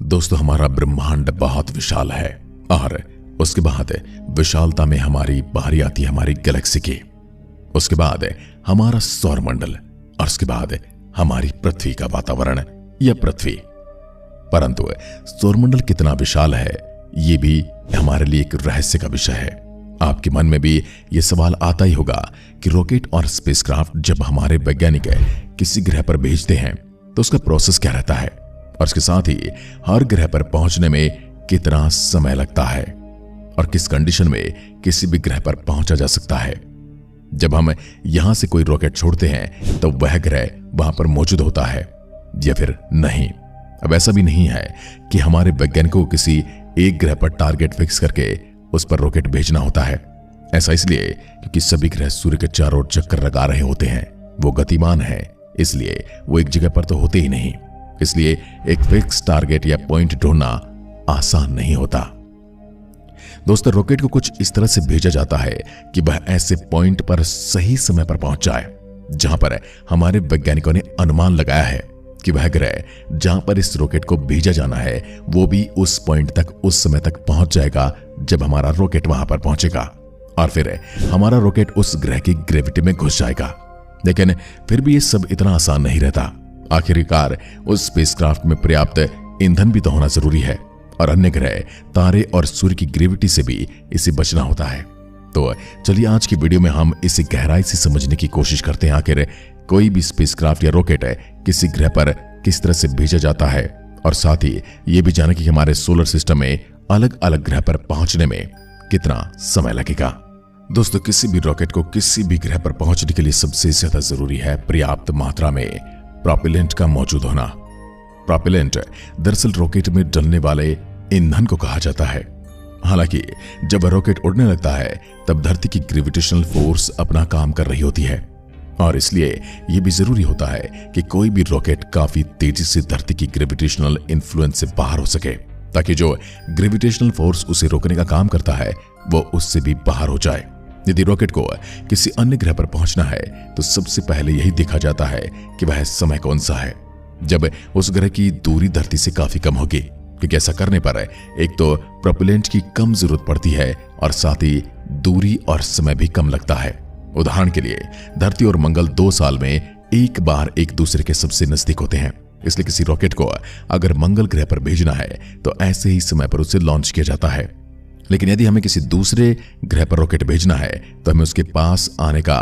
दोस्तों, हमारा ब्रह्मांड बहुत विशाल है और उसके बाद विशालता में हमारी बारी आती है हमारी गैलेक्सी की। उसके बाद हमारा सौरमंडल और उसके बाद हमारी पृथ्वी का वातावरण या पृथ्वी। परंतु सौरमंडल कितना विशाल है ये भी हमारे लिए एक रहस्य का विषय है। आपके मन में भी यह सवाल आता ही होगा कि रॉकेट और स्पेसक्राफ्ट जब हमारे वैज्ञानिक किसी ग्रह पर भेजते हैं तो उसका प्रोसेस क्या रहता है और इसके साथ ही हर ग्रह पर पहुंचने में कितना समय लगता है और किस कंडीशन में किसी भी ग्रह पर पहुंचा जा सकता है। जब हम यहां से कोई रॉकेट छोड़ते हैं तो वह ग्रह वहां पर मौजूद होता है या फिर नहीं। अब ऐसा भी नहीं है कि हमारे वैज्ञानिकों को किसी एक ग्रह पर टारगेट फिक्स करके उस पर रॉकेट भेजना होता है। ऐसा इसलिए क्योंकि सभी ग्रह सूर्य के चारों ओर चक्कर लगा रहे होते हैं। वो गतिमान है, इसलिए वो एक जगह पर तो होते ही नहीं। इसलिए एक फिक्स टारगेट या पॉइंट ढूंढना आसान नहीं होता। दोस्तों, रॉकेट को कुछ इस तरह से भेजा जाता है कि वह ऐसे पॉइंट पर सही समय पर पहुंच जाए जहां पर हमारे वैज्ञानिकों ने अनुमान लगाया है कि वह ग्रह जहां पर इस रॉकेट को भेजा जाना है वो भी उस पॉइंट तक उस समय तक पहुंच जाएगा जब हमारा रॉकेट वहां पर पहुंचेगा और फिर हमारा रॉकेट उस ग्रह की ग्रेविटी में घुस जाएगा। लेकिन फिर भी ये सब इतना आसान नहीं रहता। आखिरकार उस स्पेसक्राफ्ट में पर्याप्त ईंधन भी तो होना जरूरी है और अन्य ग्रह, तारे और सूर्य की ग्रेविटी से भी इसे बचना होता है। तो चलिए आज की वीडियो में हम इसे गहराई से समझने की कोशिश करते हैं। आखिर कोई भी स्पेसक्राफ्ट या रॉकेट किसी ग्रह पर किस तरह से भेजा जाता है और साथ ही ये भी जाने कि हमारे सोलर सिस्टम में अलग अलग ग्रह पर पहुंचने में कितना समय लगेगा। दोस्तों, किसी भी रॉकेट को किसी भी ग्रह पर पहुंचने के लिए सबसे ज्यादा जरूरी है पर्याप्त मात्रा में प्रोपेलेंट का मौजूद होना। प्रोपेलेंट दरअसल रॉकेट में डलने वाले ईंधन को कहा जाता है। हालांकि जब रॉकेट उड़ने लगता है तब धरती की ग्रेविटेशनल फोर्स अपना काम कर रही होती है और इसलिए यह भी जरूरी होता है कि कोई भी रॉकेट काफी तेजी से धरती की ग्रेविटेशनल इन्फ्लुएंस से बाहर हो सके ताकि जो ग्रेविटेशनल फोर्स उसे रोकने का काम करता है वो उससे भी बाहर हो जाए। यदि रॉकेट को किसी अन्य ग्रह पर पहुंचना है तो सबसे पहले यही देखा जाता है कि वह समय कौन सा है जब उस ग्रह की दूरी धरती से काफी कम होगी, क्योंकि ऐसा करने पर एक तो प्रोपेलेंट की कम जरूरत पड़ती है और साथ ही दूरी और समय भी कम लगता है। उदाहरण के लिए धरती और मंगल 2 साल में एक बार एक दूसरे के सबसे नजदीक होते हैं, इसलिए किसी रॉकेट को अगर मंगल ग्रह पर भेजना है तो ऐसे ही समय पर उसे लॉन्च किया जाता है। लेकिन यदि हमें किसी दूसरे ग्रह पर रॉकेट भेजना है तो हमें उसके पास आने का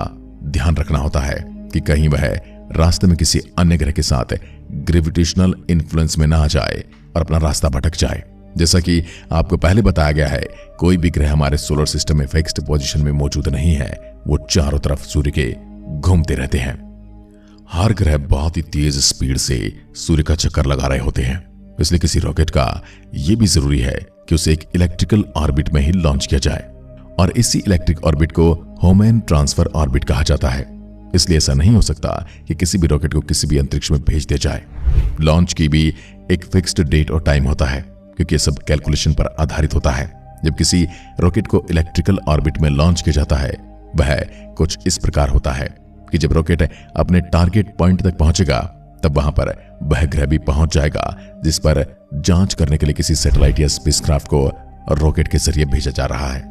ध्यान रखना होता है कि कहीं वह रास्ते में किसी अन्य ग्रह के साथ ग्रेविटेशनल इन्फ्लुएंस में ना आ जाए और अपना रास्ता भटक जाए। जैसा कि आपको पहले बताया गया है, कोई भी ग्रह हमारे सोलर सिस्टम में फिक्स्ड पोजीशन में मौजूद नहीं है, वो चारों तरफ सूर्य के घूमते रहते हैं। हर ग्रह बहुत ही तेज स्पीड से सूर्य का चक्कर लगा रहे होते हैं, इसलिए किसी रॉकेट का यह भी जरूरी है कि उसे एक इलेक्ट्रिकल ऑर्बिट में ही लॉन्च किया जाए और इसी इलेक्ट्रिक ऑर्बिट को होमेन ट्रांसफर ऑर्बिट कहा जाता है। इसलिए ऐसा नहीं हो सकता कि किसी भी रॉकेट को किसी भी अंतरिक्ष में भेज दिया जाए। लॉन्च की भी एक फिक्स्ड डेट और टाइम होता है क्योंकि यह सब कैलकुलेशन पर आधारित होता है। जब किसी रॉकेट को इलेक्ट्रिकल ऑर्बिट में लॉन्च किया जाता है वह कुछ इस प्रकार होता है कि जब रॉकेट अपने टारगेट पॉइंट तक पहुंचेगा तब वहां पर वह ग्रह भी पहुंच जाएगा जिस पर जांच करने के लिए किसी सैटेलाइट या स्पेसक्राफ्ट को रॉकेट के जरिए भेजा जा रहा है।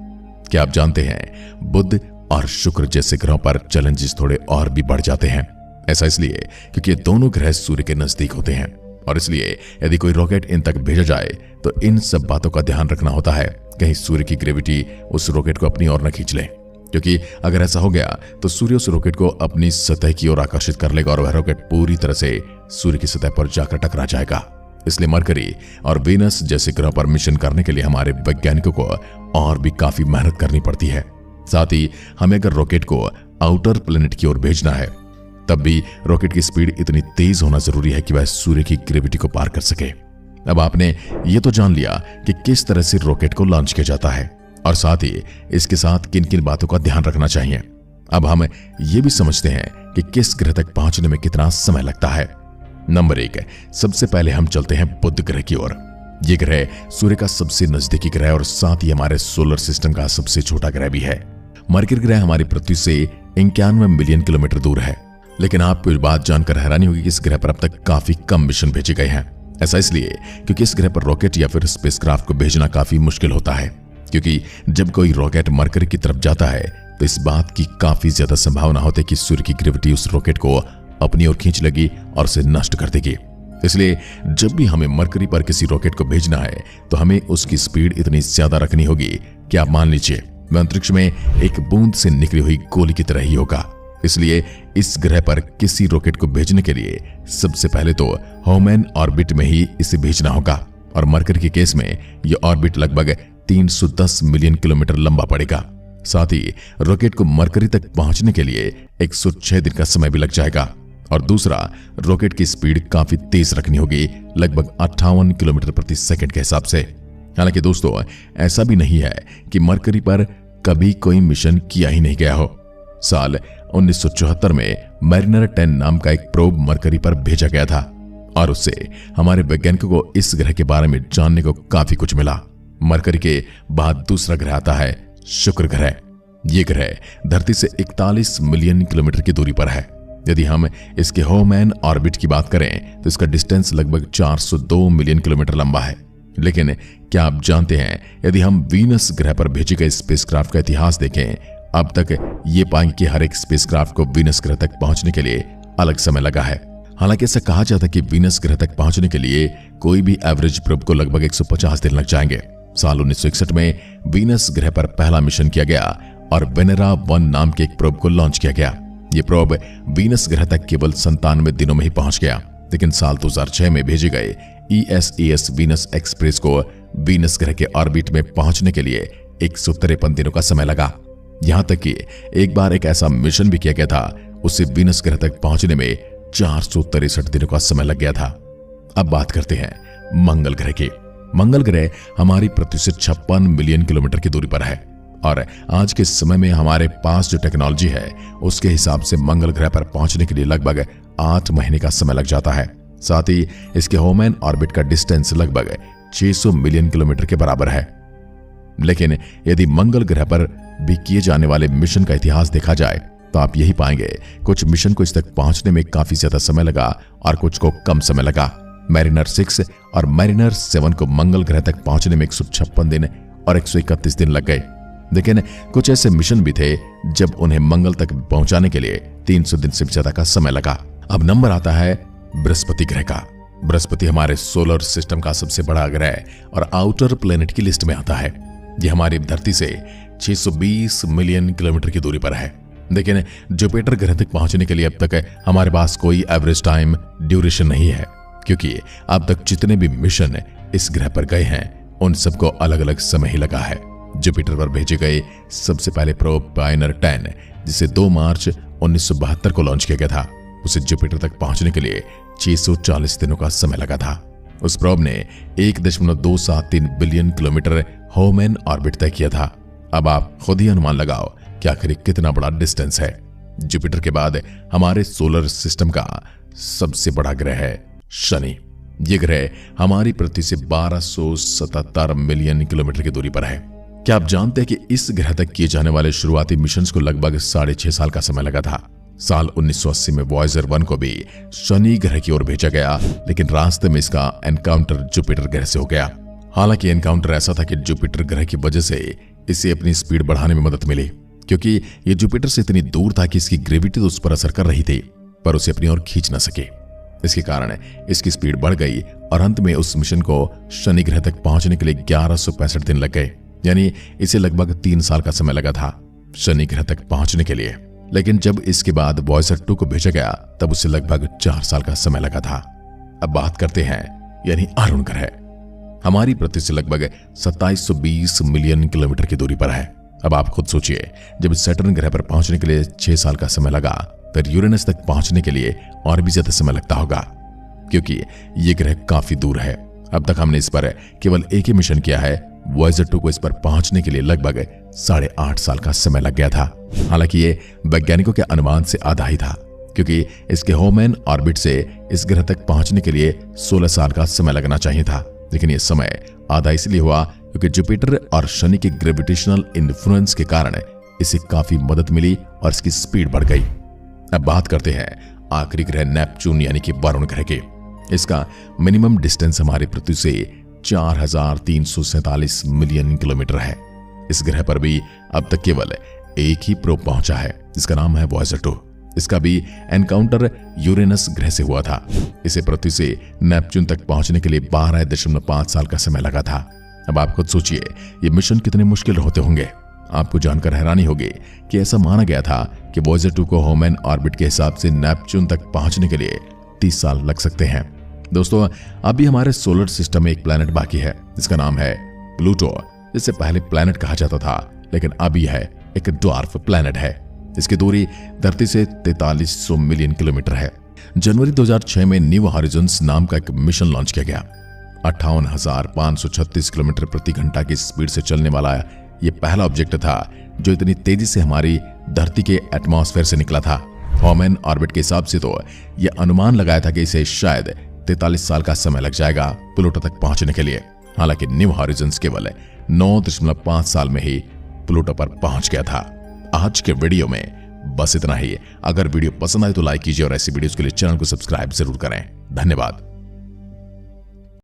क्या आप जानते हैं, बुध और शुक्र जैसे ग्रहों पर चैलेंजेस थोड़े और भी बढ़ जाते हैं। ऐसा इसलिए क्योंकि ये दोनों ग्रह सूर्य के नजदीक होते हैं और इसलिए यदि कोई रॉकेट इन तक भेजा जाए तो इन सब बातों का ध्यान रखना होता है कहीं सूर्य की ग्रेविटी उस रॉकेट को अपनी ओर न खींच ले, क्योंकि अगर ऐसा हो गया तो सूर्य उस रॉकेट को अपनी सतह की ओर आकर्षित कर लेगा और वह रॉकेट पूरी तरह से सूर्य की सतह पर जाकर टकरा जाएगा। इसलिए मरकरी और वीनस जैसे ग्रह पर मिशन करने के लिए हमारे वैज्ञानिकों को और भी काफी मेहनत करनी पड़ती है। साथ ही हमें अगर रॉकेट को आउटर प्लेनेट की ओर भेजना है तब भी रॉकेट की स्पीड इतनी तेज होना जरूरी है कि वह सूर्य की ग्रेविटी को पार कर सके। अब आपने ये तो जान लिया कि किस तरह से रॉकेट को लॉन्च किया जाता है और साथ ही इसके साथ किन किन बातों का ध्यान रखना चाहिए। अब हम ये भी समझते हैं कि किस ग्रह तक पहुंचने में कितना समय लगता है। नंबर 1, सबसे पहले हम चलते हैं बुध ग्रह की ओर। यह ग्रह सूर्य का सबसे नजदीकी ग्रह और साथ ही हमारे सोलर सिस्टम का सबसे छोटा ग्रह भी है। मरकरी ग्रह हमारी पृथ्वी से 91 मिलियन किलोमीटर दूर है, लेकिन आपको इस बात जानकर हैरानी होगी कि इस ग्रह पर अब तक काफी कम मिशन भेजे गए हैं। ऐसा इसलिए क्योंकि इस ग्रह पर रॉकेट या फिर स्पेसक्राफ्ट को भेजना काफी मुश्किल होता है, क्योंकि जब कोई रॉकेट मरकरी की तरफ जाता है तो इस बात की काफी ज्यादा संभावना होती है कि सूर्य की ग्रेविटी उस रॉकेट को अपनी ओर खींच लेगी और उसे नष्ट कर देगी। इसलिए जब भी हमें मरकरी पर किसी रॉकेट को भेजना है तो हमें उसकी स्पीड इतनी ज्यादा रखनी होगी कि आप मान लीजिए वह अंतरिक्ष में एक बूंद से निकली हुई गोली की तरह ही होगा। इसलिए इस ग्रह पर किसी रॉकेट को भेजने के लिए सबसे पहले तो ह्यूमन ऑर्बिट में ही इसे भेजना होगा, और मरकरी के केस में यह ऑर्बिट लगभग 310 मिलियन किलोमीटर लंबा पड़ेगा। साथ ही रॉकेट को मरकरी तक पहुंचने के लिए 106 दिन का समय भी लग जाएगा, और दूसरा रॉकेट की स्पीड काफी तेज रखनी होगी, लगभग 58 किलोमीटर प्रति सेकंड के हिसाब से। हालांकि दोस्तों ऐसा भी नहीं है कि मरकरी पर कभी कोई मिशन किया ही नहीं गया हो। साल 1974 में मैरिनर 10 नाम का एक प्रोब मरकरी पर भेजा गया था, और उससे हमारे वैज्ञानिकों को इस ग्रह के बारे में जानने को काफी कुछ मिला। मरकरी के बाद दूसरा ग्रह आता है शुक्र ग्रह। यह ग्रह धरती से 41 मिलियन किलोमीटर की दूरी पर है। यदि हम इसके ह्यूमन ऑर्बिट की बात करें तो इसका डिस्टेंस लगभग 402 मिलियन किलोमीटर लंबा है। लेकिन क्या आप जानते हैं, यदि हम वीनस ग्रह पर भेजे गए स्पेसक्राफ्ट का इतिहास देखें, अब तक ये पाएंगे कि हर एक स्पेसक्राफ्ट को वीनस ग्रह तक पहुंचने के लिए अलग समय लगा है। हालांकि ऐसा कहा जाता है कि वीनस ग्रह तक पहुंचने के लिए कोई भी एवरेज प्रोब को लगभग 150 दिन लग जाएंगे। साल 1961 में वीनस ग्रह पर पहला मिशन किया गया और वेनेरा 1 नाम के एक प्रोब को लॉन्च किया गया। यह प्रोब वीनस ग्रह तक केवल 97 दिनों में ही पहुंच गया, लेकिन साल 2006 में भेजे गए ESAS वीनस एक्सप्रेस को वीनस ग्रह के ऑर्बिट में पहुंचने के लिए 153 दिनों का समय लगा। यहां तक कि एक बार एक ऐसा मिशन भी किया गया था, उसे वीनस ग्रह तक पहुंचने में 463 दिनों का समय लग गया था। अब बात करते हैं मंगल ग्रह की। मंगल ग्रह हमारी पृथ्वी से 56 मिलियन किलोमीटर की दूरी पर है, और आज के समय में हमारे पास जो टेक्नोलॉजी है उसके हिसाब से मंगल ग्रह पर पहुंचने के लिए लगभग 8 महीने का समय लग जाता है। साथ ही इसके ह्यूमन ऑर्बिट का डिस्टेंस लगभग 600 मिलियन किलोमीटर के बराबर है। लेकिन यदि मंगल ग्रह पर भी किए जाने वाले मिशन का इतिहास देखा जाए तो आप यही पाएंगे, कुछ मिशन को इस तक पहुंचने में काफी ज्यादा समय लगा और कुछ को कम समय लगा। मैरिनर 6 और मैरिनर 7 को मंगल ग्रह तक पहुंचने में 156 दिन और 131 दिन लग गए। लेकिन कुछ ऐसे मिशन भी थे जब उन्हें मंगल तक पहुंचाने के लिए 300 दिन से ज्यादा का समय लगा। अब नंबर आता है बृहस्पति ग्रह का। बृहस्पति हमारे सोलर सिस्टम का सबसे बड़ा ग्रह और आउटर प्लेनेट की लिस्ट में आता है। यह हमारी धरती से 620 मिलियन किलोमीटर की दूरी पर है। लेकिन जुपिटर ग्रह तक पहुंचने के लिए अब तक हमारे पास कोई एवरेज टाइम ड्यूरेशन नहीं है, क्योंकि अब तक जितने भी मिशन इस ग्रह पर गए हैं उन सबको अलग अलग समय ही लगा है। जुपिटर पर भेजे गए सबसे पहले प्रोब पायनियर 10, जिसे 2 मार्च 1972 को लॉन्च किया गया था, उसे जुपिटर तक पहुंचने के लिए 640 दिनों का समय लगा था। उस प्रोब ने 1.273 बिलियन किलोमीटर ह्यूमन ऑर्बिट तय किया था। अब आप खुद ही अनुमान लगाओ कि आखिर कितना बड़ा डिस्टेंस है। जुपिटर के बाद हमारे सोलर सिस्टम का सबसे बड़ा ग्रह है शनि। यह ग्रह हमारी पृथ्वी से 1277 मिलियन किलोमीटर की दूरी पर है। क्या आप जानते हैं कि इस ग्रह तक किए जाने वाले शुरुआती मिशन को लगभग 6.5 साल का समय लगा था। साल 1980 में वॉयेजर 1 को भी शनि ग्रह की ओर भेजा गया, लेकिन रास्ते में इसका एनकाउंटर जुपिटर ग्रह से हो गया। हालांकि एनकाउंटर ऐसा था कि जुपिटर ग्रह की वजह से इसे अपनी स्पीड बढ़ाने में मदद मिली, क्योंकि ये जुपिटर से इतनी दूर था कि इसकी ग्रेविटी तो उस पर असर कर रही थी पर उसे अपनी ओर खींच न सके। इसके कारण इसकी स्पीड बढ़ गई और अंत में उस मिशन को शनि ग्रह तक पहुंचने के लिए 1165 दिन लग गए, यानी इसे लगभग 3 साल का समय लगा था शनि ग्रह तक पहुंचने के लिए। लेकिन जब इसके बाद वॉयेजर 2 को भेजा गया तब उसे लगभग 4 साल का समय लगा था। अब बात करते हैं यानी अरुण ग्रह। हमारी पृथ्वी से लगभग 2720 मिलियन किलोमीटर की दूरी पर है। अब आप खुद सोचिए, जब सैटर्न ग्रह पर पहुंचने के लिए 6 साल का समय लगा, तो यूरेनस तक पहुंचने के लिए और भी ज्यादा समय लगता होगा, क्योंकि यह ग्रह काफी दूर है। अब तक हमने इस पर केवल एक ही मिशन किया है। वॉयेजर 2 को इस पर पहुंचने के लिए लगभग 8.5 साल का समय लग गया था। हालांकि ये वैज्ञानिकों के अनुमान से आधा ही था, क्योंकि इसके ह्यूमन ऑर्बिट से इस ग्रह तक पहुंचने के लिए 16 साल का समय लगना चाहिए था। लेकिन यह समय आधा इसलिए हुआ क्योंकि जुपिटर और शनि के ग्रेविटेशनल इन्फ्लुएंस के कारण इसे काफी मदद मिली और इसकी स्पीड बढ़ गई। अब बात करते हैं आखिरी ग्रह नेपच्यून यानी कि वरुण ग्रह की। इसका मिनिमम डिस्टेंस हमारी पृथ्वी से 4347 मिलियन किलोमीटर है। इस ग्रह पर भी अब तक केवल एक ही प्रोब पहुंचा है, जिसका नाम है वॉयेजर 2। इसका भी एनकाउंटर यूरेनस ग्रह से हुआ था। इसे पृथ्वी से नेपच्यून तक पहुंचने के लिए 12.5 साल का समय लगा था। अब आप खुद सोचिए ये मिशन कितने मुश्किल होते होंगे। आपको जानकर हैरानी होगी कि ऐसा माना गया था कि वॉयेजर 2 को ह्यूमन ऑर्बिट के हिसाब से नेपच्यून तक पहुंचने के लिए 30 साल लग सकते हैं। दोस्तों, अभी हमारे सोलर सिस्टम में एक प्लैनेट बाकी है जिसका नाम है प्लूटो। जिसे पहले प्लैनेट कहा जाता था, लेकिन अब यह एक ड्वार्फ प्लैनेट है। इसकी दूरी धरती से 4300 मिलियन किलोमीटर है। जनवरी 2006 में न्यू हॉरिजॉन्स नाम का एक मिशन लॉन्च किया गया। 58,536 किलोमीटर प्रति घंटा की स्पीड से चलने वाला यह पहला ऑब्जेक्ट था जो इतनी तेजी से हमारी धरती के एटमॉस्फेयर से निकला था। ह्यूमन ऑर्बिट के हिसाब से तो यह अनुमान लगाया था कि इसे शायद 43 साल का समय लग जाएगा प्लूटो तक पहुंचने के लिए। हालांकि न्यू हॉरिजॉन्स केवल 9.5 साल में ही प्लूटो पर पहुंच गया था। आज के वीडियो में बस इतना ही। अगर वीडियो पसंद आए तो लाइक कीजिए और ऐसी वीडियोस के लिए चैनल को सब्सक्राइब जरूर करें। धन्यवाद।